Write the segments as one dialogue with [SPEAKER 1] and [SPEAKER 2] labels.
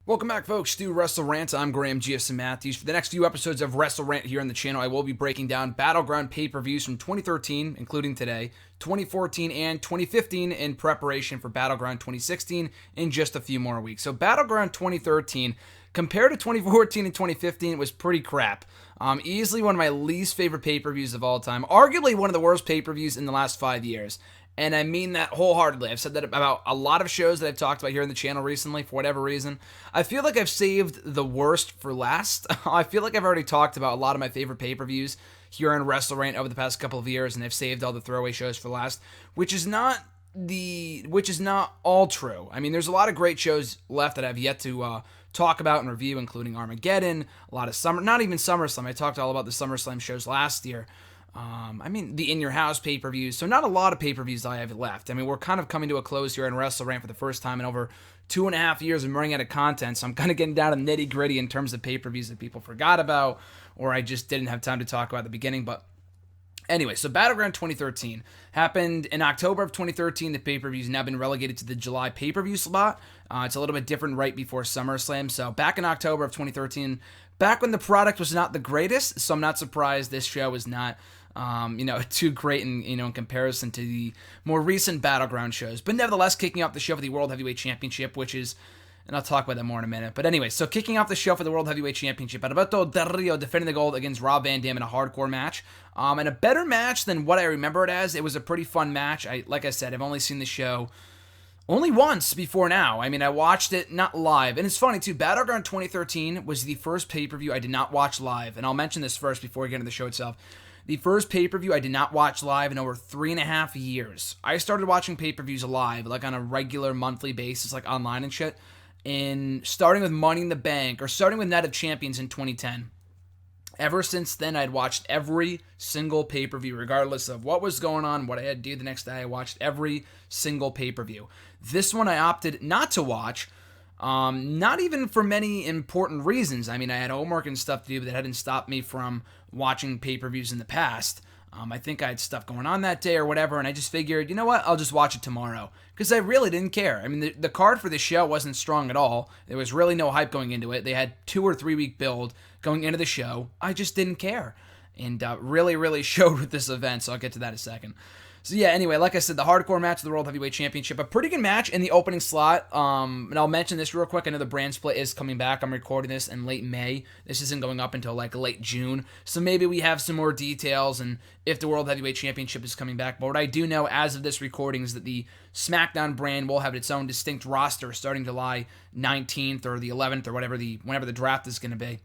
[SPEAKER 1] Welcome back, folks, to WrestleRant. I'm Graham GSM Matthews. For the next few episodes of WrestleRant here on the channel, I will be breaking down Battleground pay-per-views from 2013, including today, 2014, and 2015 in preparation for Battleground 2016 in just a few more weeks. So Battleground 2013, compared to 2014 and 2015, it was pretty crap. Easily one of my least favorite pay-per-views of all time. Arguably one of the worst pay-per-views in the last 5 years. And I mean that wholeheartedly. I've said that about a lot of shows that I've talked about here on the channel recently, for whatever reason. I feel like I've saved the worst for last. I feel like I've already talked about a lot of my favorite pay-per-views here on WrestleRant over the past couple of years, and I've saved all the throwaway shows for last, which is not all true. I mean, there's a lot of great shows left that I've yet to talk about and review, including Armageddon, a lot of not even SummerSlam. I talked all about the SummerSlam shows last year. The In Your House pay-per-views, so not a lot of pay-per-views I have left. I mean, we're kind of coming to a close here in WrestleRant for the first time in over 2.5 years. I'm running out of content, so I'm kind of getting down to nitty-gritty in terms of pay-per-views that people forgot about, or I just didn't have time to talk about at the beginning, but anyway, so Battleground 2013 happened in October of 2013. The pay-per-view's now been relegated to the July pay-per-view slot. It's a little bit different right before SummerSlam, so back in October of 2013, back when the product was not the greatest, so I'm not surprised this show was not too great in comparison to the more recent Battleground shows. But nevertheless, kicking off the show for the World Heavyweight Championship, which is, and I'll talk about that more in a minute. But anyway, so kicking off the show for the World Heavyweight Championship, Alberto Del Rio defending the gold against Rob Van Dam in a hardcore match. And a better match than what I remember it as. It was a pretty fun match. Like I said, I've only seen the show only once before now. I mean, I watched it not live. And it's funny, too. Battleground 2013 was the first pay-per-view I did not watch live. And I'll mention this first before we get into the show itself. The first pay-per-view I did not watch live in over 3.5 years. I started watching pay-per-views live, like on a regular monthly basis, like online and shit, starting with Money in the Bank, or starting with Night of Champions in 2010. Ever since then, I'd watched every single pay-per-view, regardless of what was going on, what I had to do the next day. I watched every single pay-per-view. This one I opted not to watch, not even for many important reasons. I mean, I had homework and stuff to do, but that hadn't stopped me from watching pay-per-views in the past. I think I had stuff going on that day or whatever, and I just figured, you know what, I'll just watch it tomorrow. Because I really didn't care. I mean, the card for the show wasn't strong at all. There was really no hype going into it. They had 2 or 3 week build going into the show. I just didn't care. And really, really showed with this event, so I'll get to that in a second. So yeah, anyway, like I said, the hardcore match of the World Heavyweight Championship, a pretty good match in the opening slot. And I'll mention this real quick. I know the brand split is coming back. I'm recording this in late May. This isn't going up until like late June. So maybe we have some more details and if the World Heavyweight Championship is coming back. But what I do know as of this recording is that the SmackDown brand will have its own distinct roster starting July 19th or the 11th or whenever the draft is going to be.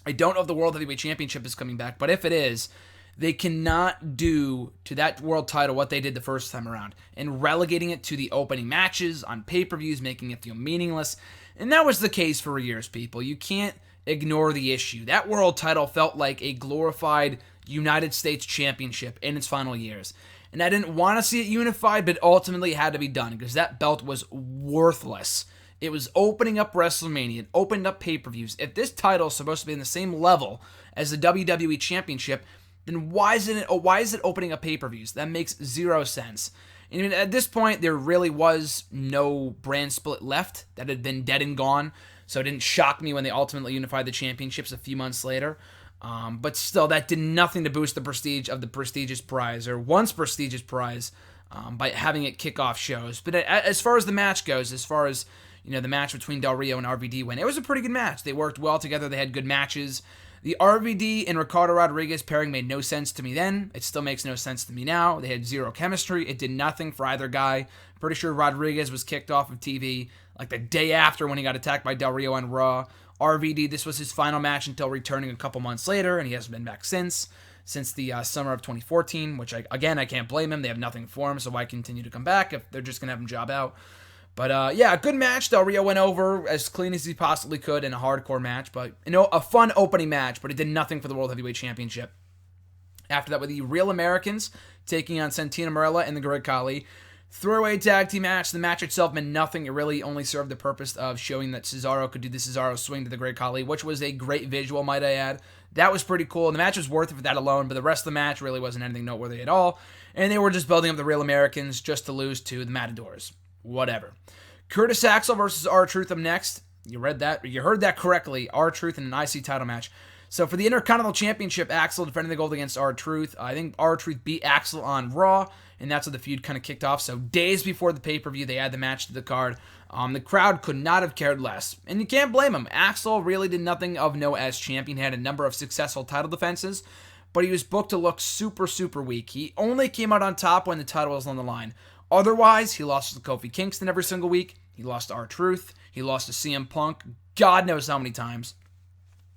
[SPEAKER 1] I don't know if the World Heavyweight Championship is coming back, but if it is, they cannot do to that world title what they did the first time around, and relegating it to the opening matches on pay-per-views, making it feel meaningless. And that was the case for years, people. You can't ignore the issue. That world title felt like a glorified United States Championship in its final years. And I didn't want to see it unified, but ultimately it had to be done because that belt was worthless. It was opening up WrestleMania. It opened up pay-per-views. If this title is supposed to be in the same level as the WWE Championship, then why is it opening up pay-per-views? That makes zero sense. And at this point, there really was no brand split left. That had been dead and gone. So it didn't shock me when they ultimately unified the championships a few months later. But still, that did nothing to boost the prestige of the prestigious prize, or once prestigious prize, by having it kick off shows. But as far as the match goes, as far as the match between Del Rio and RVD went, it was a pretty good match. They worked well together. They had good matches. The RVD and Ricardo Rodriguez pairing made no sense to me then. It still makes no sense to me now. They had zero chemistry. It did nothing for either guy. Pretty sure Rodriguez was kicked off of TV like the day after when he got attacked by Del Rio on Raw. RVD, this was his final match until returning a couple months later, and he hasn't been back since the summer of 2014, which, I can't blame him. They have nothing for him, so why continue to come back if they're just going to have him job out? But yeah, a good match. Del Rio went over as clean as he possibly could in a hardcore match, but a fun opening match, but it did nothing for the World Heavyweight Championship. After that, with the Real Americans taking on Santino Marella and the Great Khali. Throwaway tag team match. The match itself meant nothing. It really only served the purpose of showing that Cesaro could do the Cesaro swing to the Great Khali, which was a great visual, might I add. That was pretty cool, and the match was worth it for that alone, but the rest of the match really wasn't anything noteworthy at all, and they were just building up the Real Americans just to lose to the Matadors. Whatever. Curtis Axel versus R-Truth up next. You read that, you heard that correctly. R-Truth in an IC title match. So for the Intercontinental Championship, Axel defending the gold against R-Truth. I think R-Truth beat Axel on Raw, and that's how the feud kind of kicked off. So days before the pay-per-view, they add the match to the card. The crowd could not have cared less, and you can't blame him. Axel really did nothing of note as champion. He had a number of successful title defenses, but he was booked to look super, super weak. He only came out on top when the title was on the line. Otherwise, he lost to Kofi Kingston every single week. He lost to R-Truth. He lost to CM Punk God knows how many times.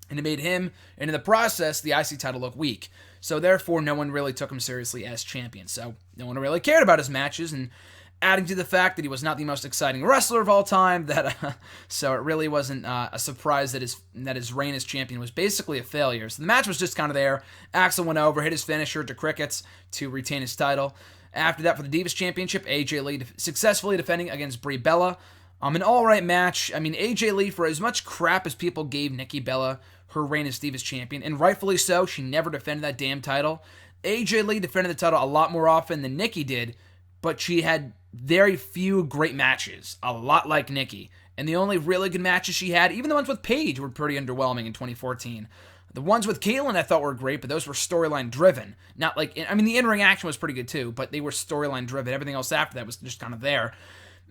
[SPEAKER 1] And it made him, and in the process, the IC title look weak. So therefore, no one really took him seriously as champion. So no one really cared about his matches, and adding to the fact that he was not the most exciting wrestler of all time, so it really wasn't a surprise that his reign as champion was basically a failure. So the match was just kind of there. Axel went over, hit his finisher to crickets to retain his title. After that, for the Divas Championship, AJ Lee successfully defending against Brie Bella. An all-right match. I mean, AJ Lee, for as much crap as people gave Nikki Bella her reign as Divas Champion, and rightfully so, she never defended that damn title. AJ Lee defended the title a lot more often than Nikki did, but she had very few great matches, a lot like Nikki. And the only really good matches she had, even the ones with Paige, were pretty underwhelming in 2014. The ones with Kaitlyn I thought were great, but those were storyline driven. Not like, I mean, the in-ring action was pretty good too, but they were storyline driven. Everything else after that was just kind of there.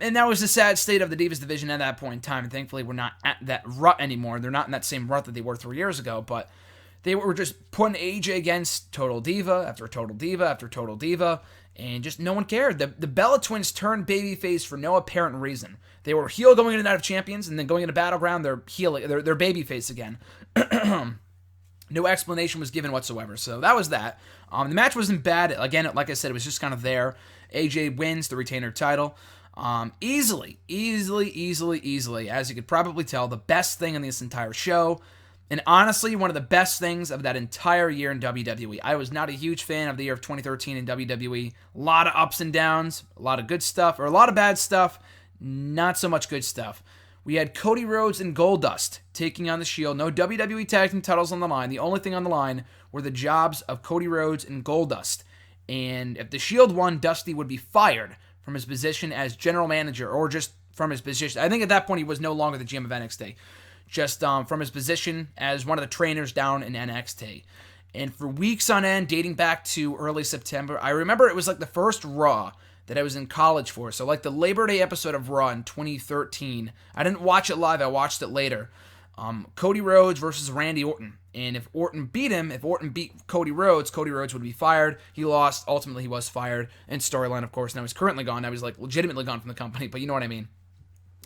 [SPEAKER 1] And that was the sad state of the Divas division at that point in time. And thankfully, we're not at that rut anymore. They're not in that same rut that they were 3 years ago. But they were just putting AJ against Total Diva after Total Diva after Total Diva. And just no one cared. The Bella Twins turned babyface for no apparent reason. They were heel going into Night of Champions, and then going into Battleground, they're babyface again. No explanation was given whatsoever. So that was that. The match wasn't bad. Again, like I said, it was just kind of there. AJ wins to retain her title. Easily, as you could probably tell, the best thing in this entire show, and honestly, one of the best things of that entire year in WWE. I was not a huge fan of the year of 2013 in WWE. A lot of ups and downs, a lot of good stuff, or a lot of bad stuff, not so much good stuff. We had Cody Rhodes and Goldust taking on The Shield. No WWE Tag Team titles on the line. The only thing on the line were the jobs of Cody Rhodes and Goldust. And if The Shield won, Dusty would be fired from his position as general manager, or just from his position. I think at that point he was no longer the GM of NXT. Just from his position as one of the trainers down in NXT. And for weeks on end, dating back to early September, I remember it was like the first Raw that I was in college for. So like the Labor Day episode of Raw in 2013. I didn't watch it live, I watched it later. Cody Rhodes versus Randy Orton. And if Orton beat Cody Rhodes would be fired. He lost. Ultimately, he was fired. And storyline, of course, now he's currently gone. Now he's like legitimately gone from the company, but you know what I mean.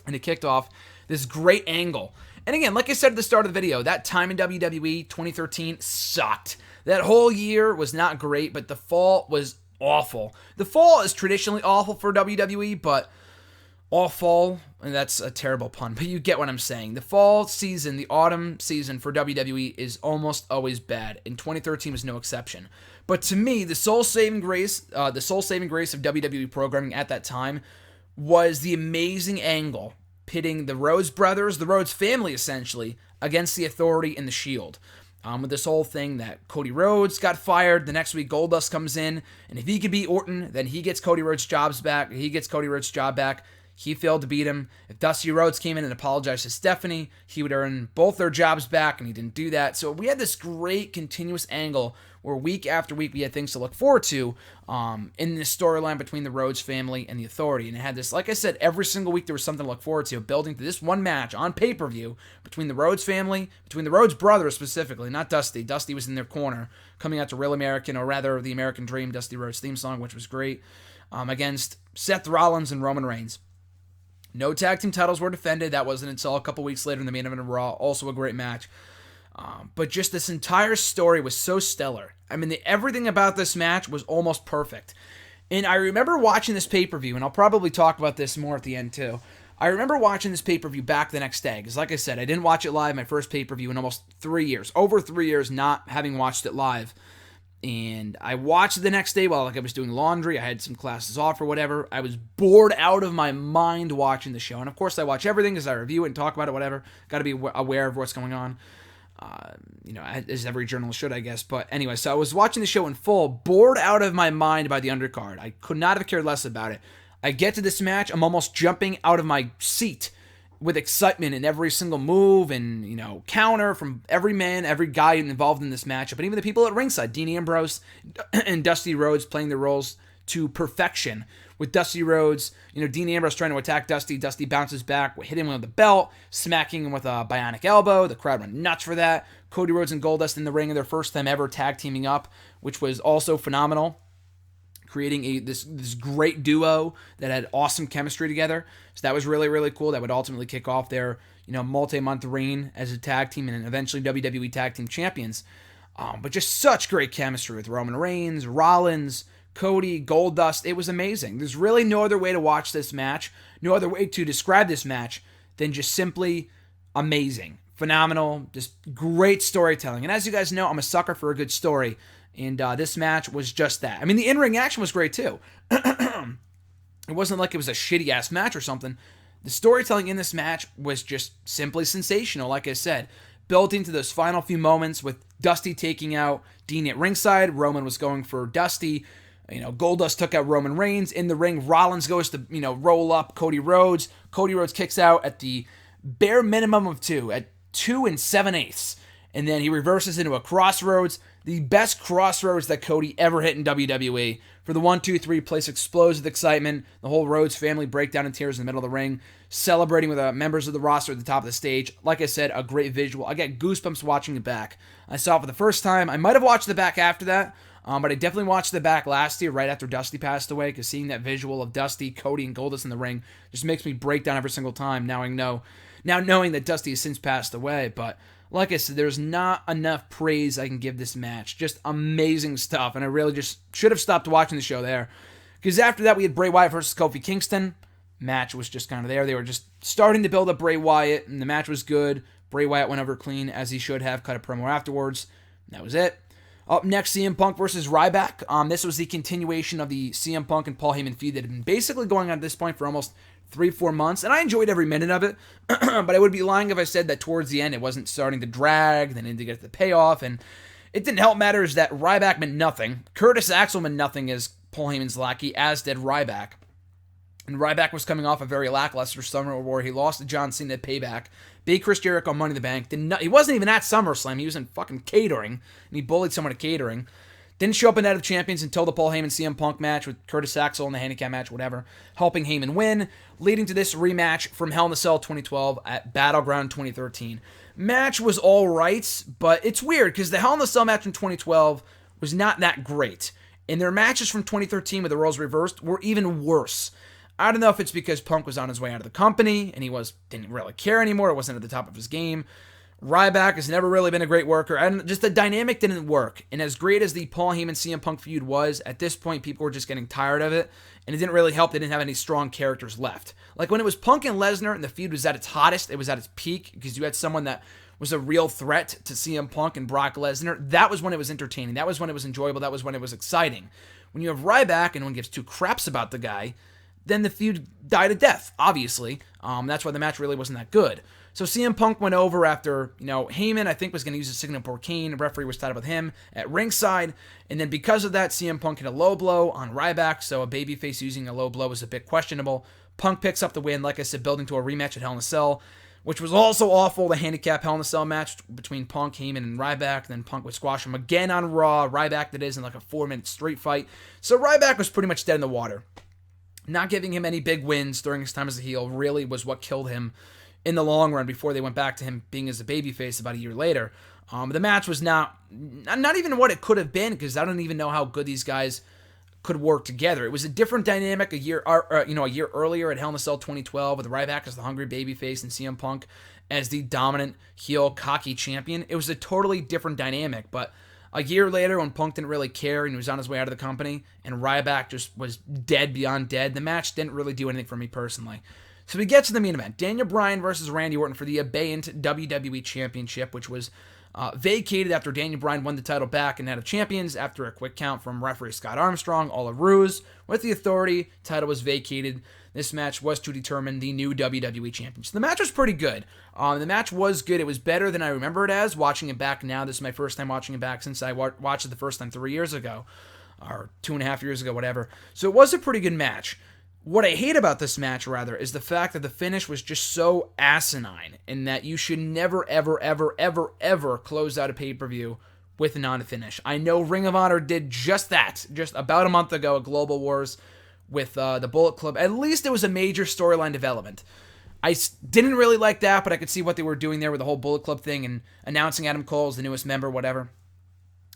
[SPEAKER 1] And it kicked off this great angle. And again, like I said at the start of the video, that time in WWE 2013 sucked. That whole year was not great, but the fall was awful. The fall is traditionally awful for WWE, but awful, and that's a terrible pun, but you get what I'm saying. The fall season, the autumn season for WWE is almost always bad, and 2013 was no exception. But to me, the soul-saving grace of WWE programming at that time was the amazing angle pitting the Rhodes brothers, the Rhodes family essentially, against the Authority and the Shield. With this whole thing that Cody Rhodes got fired, the next week Goldust comes in, and if he could beat Orton, then he gets Cody Rhodes' job back. He failed to beat him. If Dusty Rhodes came in and apologized to Stephanie, he would earn both their jobs back, and he didn't do that. So we had this great continuous angle where week after week we had things to look forward to in this storyline between the Rhodes family and the Authority. And it had this, like I said, every single week there was something to look forward to, building to this one match on pay-per-view between the Rhodes family, between the Rhodes brothers specifically, not Dusty. Dusty was in their corner, coming out to Real American, or rather the American Dream, Dusty Rhodes theme song, which was great, against Seth Rollins and Roman Reigns. No tag team titles were defended. That wasn't until a couple weeks later in the main event of Raw. Also a great match. But just this entire story was so stellar. I mean, everything about this match was almost perfect. And I remember watching this pay-per-view, and I'll probably talk about this more at the end too. I remember watching this pay-per-view back the next day. Because like I said, I didn't watch it live, my first pay-per-view in almost 3 years. Over 3 years not having watched it live. And I watched it the next day while I was doing laundry. I had some classes off or whatever. I was bored out of my mind watching the show. And of course I watch everything as I review it and talk about it, whatever. Got to be aware of what's going on. As every journalist should, I guess. But anyway, so I was watching the show in full, bored out of my mind by the undercard. I could not have cared less about it. I get to this match, I'm almost jumping out of my seat. with excitement in every single move and, counter from every man, every guy involved in this matchup, and even the people at ringside. Dean Ambrose and Dusty Rhodes playing their roles to perfection. With Dusty Rhodes, Dean Ambrose trying to attack Dusty. Dusty bounces back, hitting him with the belt, smacking him with a bionic elbow. The crowd went nuts for that. Cody Rhodes and Goldust in the ring in their first time ever tag teaming up, which was also phenomenal, creating this great duo that had awesome chemistry together. So that was really, really cool. That would ultimately kick off their multi-month reign as a tag team and eventually WWE Tag Team Champions. But just such great chemistry with Roman Reigns, Rollins, Cody, Goldust. It was amazing. There's really no other way to watch this match, no other way to describe this match than just simply amazing, phenomenal, just great storytelling. And as you guys know, I'm a sucker for a good story. And this match was just that. I mean, the in-ring action was great too. It wasn't like it was a shitty-ass match or something. The storytelling in this match was just simply sensational, like I said. Built into those final few moments with Dusty taking out Dean at ringside. Roman was going for Dusty. Goldust took out Roman Reigns. In the ring, Rollins goes to, roll up Cody Rhodes. Cody Rhodes kicks out at the bare minimum of 2, at 2 7/8. And then he reverses into a crossroads. The best crossroads that Cody ever hit in WWE. For the 1, 2, 3, place explodes with excitement. The whole Rhodes family break down in tears in the middle of the ring, celebrating with members of the roster at the top of the stage. Like I said, a great visual. I get goosebumps watching it back. I saw it for the first time. I might have watched the back after that, but I definitely watched the back last year, right after Dusty passed away, because seeing that visual of Dusty, Cody, and Goldust in the ring just makes me break down every single time. Now knowing that Dusty has since passed away, but like I said, there's not enough praise I can give this match. Just amazing stuff, and I really just should have stopped watching the show there. Because after that, we had Bray Wyatt versus Kofi Kingston. Match was just kind of there. They were just starting to build up Bray Wyatt, and the match was good. Bray Wyatt went over clean, as he should have, cut a promo afterwards. That was it. Up next, CM Punk versus Ryback. This was the continuation of the CM Punk and Paul Heyman feud that had been basically going on at this point for almost 3-4 months, and I enjoyed every minute of it, but I would be lying if I said that towards the end it wasn't starting to drag, then to get the payoff, and it didn't help matters that Ryback meant nothing. Curtis Axel meant nothing as Paul Heyman's lackey, as did Ryback. And Ryback was coming off a very lackluster summer where he lost to John Cena at Payback, beat Chris Jericho on Money in the Bank. He wasn't even at SummerSlam, he was in fucking catering, and he bullied someone at catering. Didn't show up in Night of Champions until the Paul Heyman CM Punk match with Curtis Axel in the handicap match, whatever, helping Heyman win, leading to this rematch from Hell in a Cell 2012 at Battleground 2013. Match was all right, but it's weird because the Hell in a Cell match from 2012 was not that great, and their matches from 2013 with the roles reversed were even worse. I don't know if it's because Punk was on his way out of the company and he didn't really care anymore. It wasn't at the top of his game. Ryback has never really been a great worker, and just the dynamic didn't work. And as great as the Paul Heyman CM Punk feud was, at this point people were just getting tired of it, and it didn't really help. They didn't have any strong characters left. Like when it was Punk and Lesnar and the feud was at its hottest, it was at its peak because you had someone that was a real threat to CM Punk and Brock Lesnar. That was when it was entertaining. That was when it was enjoyable. That was when it was exciting. When you have Ryback and no one gives two craps about the guy, then the feud died a death, obviously. That's why the match really wasn't that good. So CM Punk went over after, Heyman, I think, was going to use a signal for Kane. The referee was tied up with him at ringside. And then because of that, CM Punk hit a low blow on Ryback. So a babyface using a low blow was a bit questionable. Punk picks up the win, like I said, building to a rematch at Hell in a Cell, which was also awful. The handicap Hell in a Cell match between Punk, Heyman, and Ryback. Then Punk would squash him again on Raw. Ryback, that is, in like a 4-minute street fight. So Ryback was pretty much dead in the water. Not giving him any big wins during his time as a heel really was what killed him in the long run before they went back to him being as a babyface about a year later. The match was not even what it could have been, because I don't even know how good these guys could work together. It was a different dynamic a year earlier at Hell in a Cell 2012 with Ryback as the hungry babyface and CM Punk as the dominant heel cocky champion. It was a totally different dynamic, but a year later, when Punk didn't really care and he was on his way out of the company, and Ryback just was dead beyond dead, the match didn't really do anything for me personally. So we get to the main event. Daniel Bryan versus Randy Orton for the abeyant WWE Championship, which was vacated after Daniel Bryan won the title back in Night of Champions after a quick count from referee Scott Armstrong, all a ruse. With the authority, title was vacated. This match was to determine the new WWE Champion. So the match was pretty good. The match was good. It was better than I remember it as, watching it back now. This is my first time watching it back since I watched it the first time 3 years ago, or 2.5 years ago, whatever. So it was a pretty good match. What I hate about this match, rather, is the fact that the finish was just so asinine, and that you should never, ever, ever, ever, ever close out a pay-per-view with a non-finish. I know Ring of Honor did just that, just about a month ago at Global Wars with the Bullet Club. At least it was a major storyline development. I didn't really like that, but I could see what they were doing there with the whole Bullet Club thing and announcing Adam Cole as the newest member, whatever.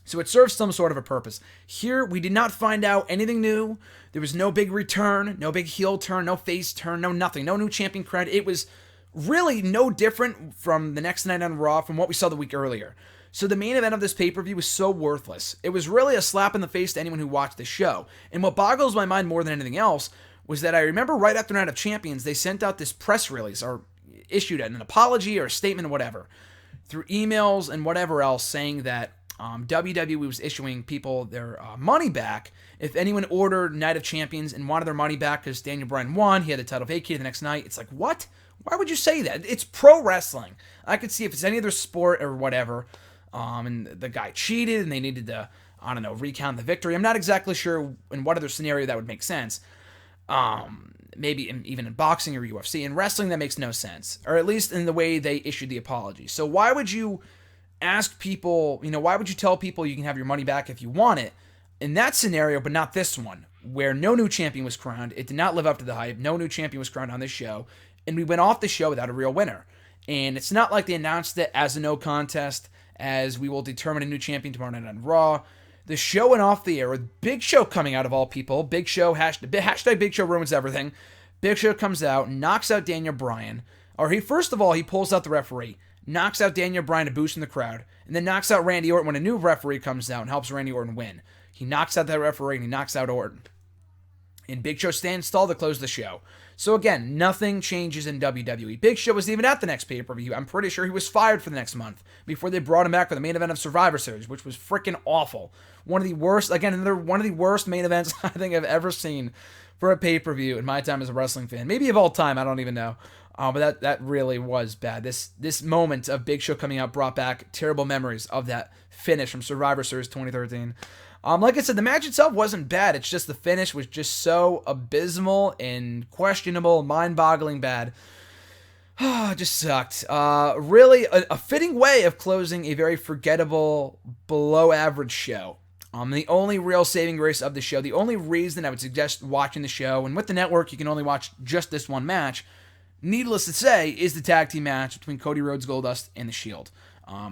[SPEAKER 1] So it serves some sort of a purpose. Here, we did not find out anything new. There was no big return, no big heel turn, no face turn, no nothing, no new champion credit. It was really no different from the next night on Raw from what we saw the week earlier. So the main event of this pay-per-view was so worthless. It was really a slap in the face to anyone who watched the show. And what boggles my mind more than anything else was that I remember right after Night of Champions, they sent out this press release or issued an apology or a statement or whatever through emails and whatever else saying that WWE was issuing people their money back if anyone ordered Night of Champions and wanted their money back because Daniel Bryan won, he had the title vacated the next night. It's like, what? Why would you say that? It's pro wrestling. I could see if it's any other sport or whatever, and the guy cheated and they needed to, I don't know, recount the victory. I'm not exactly sure in what other scenario that would make sense. Maybe even in boxing or UFC. In wrestling, that makes no sense. Or at least in the way they issued the apology. So why would you ask people, why would you tell people you can have your money back if you want it in that scenario, but not this one, where no new champion was crowned? It did not live up to the hype. No new champion was crowned on this show, and we went off the show without a real winner. And it's not like they announced it as a no contest, as we will determine a new champion tomorrow night on Raw. The show went off the air with Big Show coming out of all people. Big Show, hashtag Big Show ruins everything. Big Show comes out, knocks out Daniel Bryan. Or first of all, he pulls out the referee, knocks out Daniel Bryan to boost in the crowd, and then knocks out Randy Orton when a new referee comes out and helps Randy Orton win. He knocks out that referee and he knocks out Orton. And Big Show stands tall to close the show. So again, nothing changes in WWE. Big Show was even at the next pay-per-view. I'm pretty sure he was fired for the next month before they brought him back for the main event of Survivor Series, which was freaking awful. One of the worst main events I think I've ever seen for a pay-per-view in my time as a wrestling fan. Maybe of all time, I don't even know. But that really was bad. This moment of Big Show coming out brought back terrible memories of that finish from Survivor Series 2013. Like I said, the match itself wasn't bad. It's just the finish was just so abysmal and questionable, mind-boggling bad. It just sucked. Really, a fitting way of closing a very forgettable, below-average show. The only real saving grace of the show, the only reason I would suggest watching the show, and with the network you can only watch just this one match, needless to say, is the tag team match between Cody Rhodes, Goldust, and The Shield.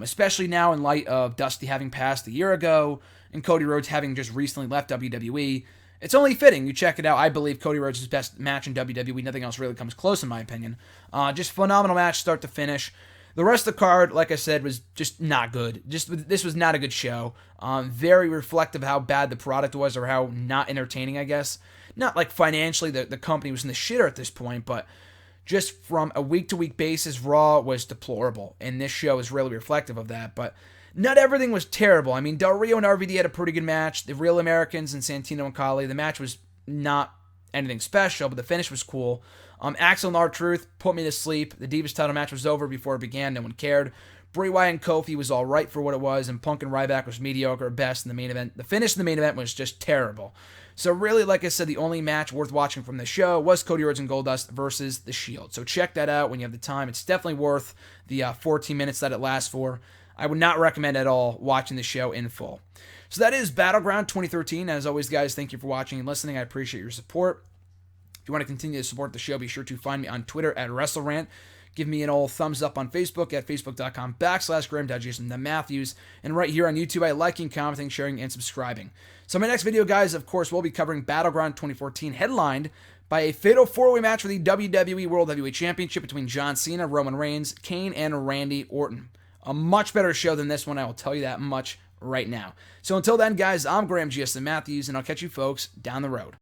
[SPEAKER 1] Especially now in light of Dusty having passed a year ago, and Cody Rhodes having just recently left WWE, it's only fitting. You check it out. I believe Cody Rhodes' best match in WWE. Nothing else really comes close, in my opinion. Just phenomenal match, start to finish. The rest of the card, like I said, was just not good. This was not a good show. Very reflective of how bad the product was, or how not entertaining, I guess. Not like financially the company was in the shitter at this point, but just from a week-to-week basis, Raw was deplorable. And this show is really reflective of that, but not everything was terrible. I mean, Del Rio and RVD had a pretty good match. The Real Americans and Santino and Kali, the match was not anything special, but the finish was cool. Axel and R-Truth put me to sleep. The Divas title match was over before it began. No one cared. Bray Wyatt and Kofi was all right for what it was, and Punk and Ryback was mediocre at best in the main event. The finish in the main event was just terrible. So really, like I said, the only match worth watching from the show was Cody Rhodes and Goldust versus The Shield. So check that out when you have the time. It's definitely worth the 14 minutes that it lasts for. I would not recommend at all watching the show in full. So that is Battleground 2013. As always, guys, thank you for watching and listening. I appreciate your support. If you want to continue to support the show, be sure to find me on Twitter at WrestleRant. Give me an old thumbs up on Facebook at facebook.com/Graham.JasonTheMatthews. And right here on YouTube, I liking, commenting, sharing, and subscribing. So my next video, guys, of course, we'll be covering Battleground 2014, headlined by a fatal four-way match for the WWE World Heavyweight Championship between John Cena, Roman Reigns, Kane, and Randy Orton. A much better show than this one, I will tell you that much right now. So until then, guys, I'm Graham Matthews, and I'll catch you folks down the road.